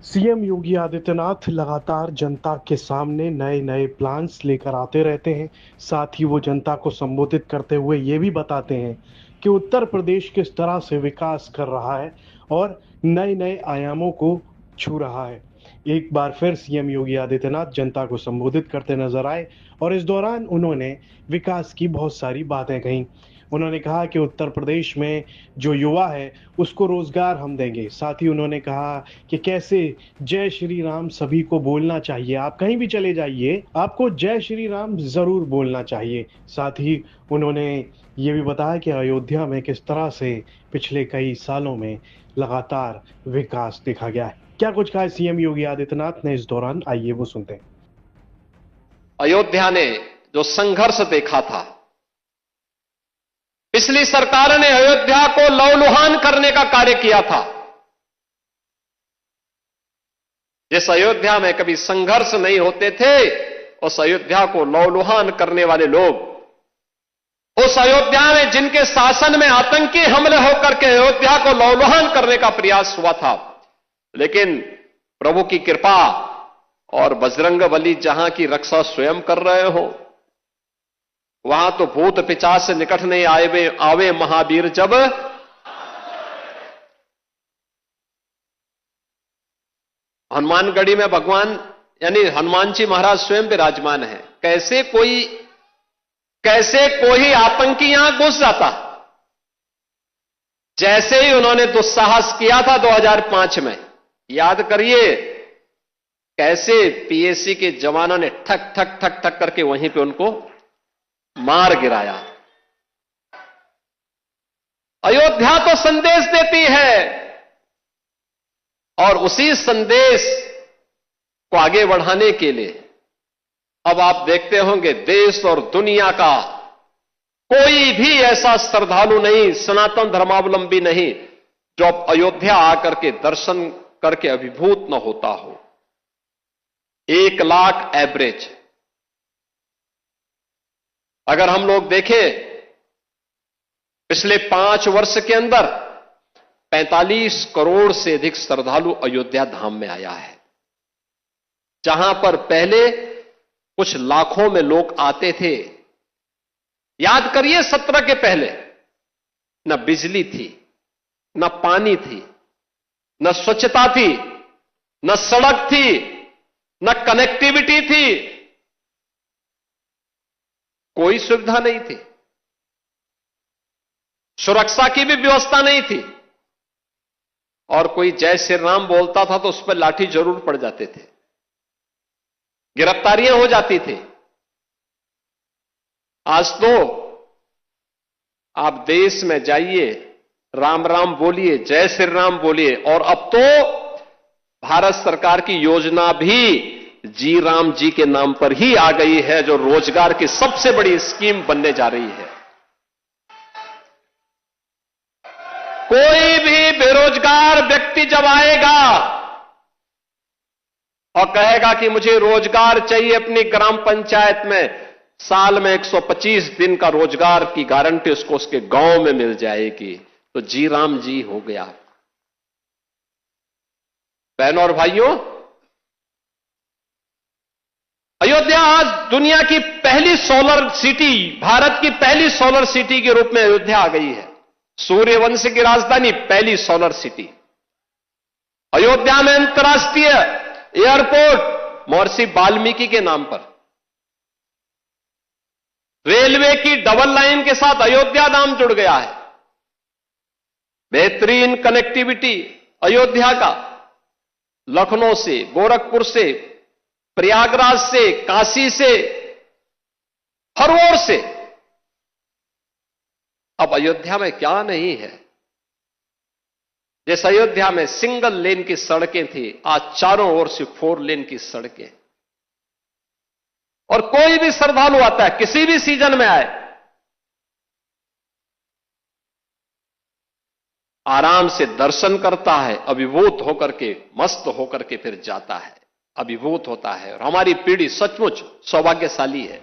CM Yogi Adityanath लगातार जनता के सामने नए नए प्लान्स लेकर आते रहते हैं। साथ ही वो जनता को संबोधित करते हुए ये भी बताते हैं कि उत्तर प्रदेश किस तरह से विकास कर रहा है और नए नए आयामों को छू रहा है। एक बार फिर सीएम योगी आदित्यनाथ जनता को संबोधित करते नजर आए और इस दौरान उन्होंने विकास की बहुत सारी बातें कही। उन्होंने कहा कि उत्तर प्रदेश में जो युवा है उसको रोजगार हम देंगे। साथ ही उन्होंने कहा कि कैसे जय श्री राम सभी को बोलना चाहिए। आप कहीं भी चले जाइए, आपको जय श्री राम जरूर बोलना चाहिए। साथ ही उन्होंने ये भी बताया कि अयोध्या में किस तरह से पिछले कई सालों में लगातार विकास देखा गया है। क्या कुछ कहा सीएम योगी आदित्यनाथ ने इस दौरान, आइए वो सुनते हैं। अयोध्या ने जो संघर्ष देखा था, पिछली सरकार ने अयोध्या को लहूलुहान करने का कार्य किया था। जिस अयोध्या में कभी संघर्ष नहीं होते थे, उस अयोध्या को लहूलुहान करने वाले लोग, उस अयोध्या में जिनके शासन में आतंकी हमले होकर के अयोध्या को लहूलुहान करने का प्रयास हुआ था, लेकिन प्रभु की कृपा और बजरंगबली जहां की रक्षा स्वयं कर रहे हो, वहां तो भूत पिशाच से निकट नहीं आवे महावीर जब। हनुमानगढ़ी में भगवान यानी हनुमान जी महाराज स्वयं विराजमान है। कैसे कोई आतंकी यहां घुस जाता। जैसे ही उन्होंने दुस्साहस किया था 2005 में, याद करिए कैसे पीएसी के जवानों ने ठक ठक ठक ठक करके वहीं पे उनको मार गिराया। अयोध्या तो संदेश देती है और उसी संदेश को आगे बढ़ाने के लिए अब आप देखते होंगे देश और दुनिया का कोई भी ऐसा श्रद्धालु नहीं, सनातन धर्मावलंबी नहीं, जो अब अयोध्या आकर के दर्शन करके अभिभूत न होता हो। 1 लाख एवरेज अगर हम लोग देखें, पिछले 5 वर्ष के अंदर 45 करोड़ से अधिक श्रद्धालु अयोध्या धाम में आया है। जहां पर पहले कुछ लाखों में लोग आते थे। याद करिए 17 के पहले न बिजली थी, न पानी थी, न स्वच्छता थी, न सड़क थी, न कनेक्टिविटी थी, कोई सुविधा नहीं थी, सुरक्षा की भी व्यवस्था नहीं थी, और कोई जय श्री राम बोलता था तो उस पर लाठी जरूर पड़ जाते थे, गिरफ्तारियां हो जाती थी। आज तो आप देश में जाइए, राम राम बोलिए, जय श्री राम बोलिए, और अब तो भारत सरकार की योजना भी जी राम जी के नाम पर ही आ गई है, जो रोजगार की सबसे बड़ी स्कीम बनने जा रही है। कोई भी बेरोजगार व्यक्ति जब आएगा और कहेगा कि मुझे रोजगार चाहिए अपनी ग्राम पंचायत में, साल में 125 दिन का रोजगार की गारंटी उसको उसके गांव में मिल जाएगी, तो जी राम जी हो गया। बहनों और भाइयों, अयोध्या आज दुनिया की पहली सोलर सिटी, भारत की पहली सोलर सिटी के रूप में अयोध्या आ गई है। सूर्यवंश की राजधानी, पहली सोलर सिटी। अयोध्या में अंतर्राष्ट्रीय एयरपोर्ट महर्षि वाल्मीकि के नाम पर। रेलवे की डबल लाइन के साथ अयोध्या नाम जुड़ गया है। बेहतरीन कनेक्टिविटी अयोध्या का, लखनऊ से, गोरखपुर से, प्रयागराज से, काशी से, हर ओर से। अब अयोध्या में क्या नहीं है। जिस अयोध्या में सिंगल लेन की सड़कें थी, आज चारों ओर से 4 लेन की सड़कें। और कोई भी श्रद्धालु आता है, किसी भी सीजन में आए, आराम से दर्शन करता है, अभिभूत होकर के, मस्त होकर के फिर जाता है, अभिभूत होता है। और हमारी पीढ़ी सचमुच सौभाग्यशाली है।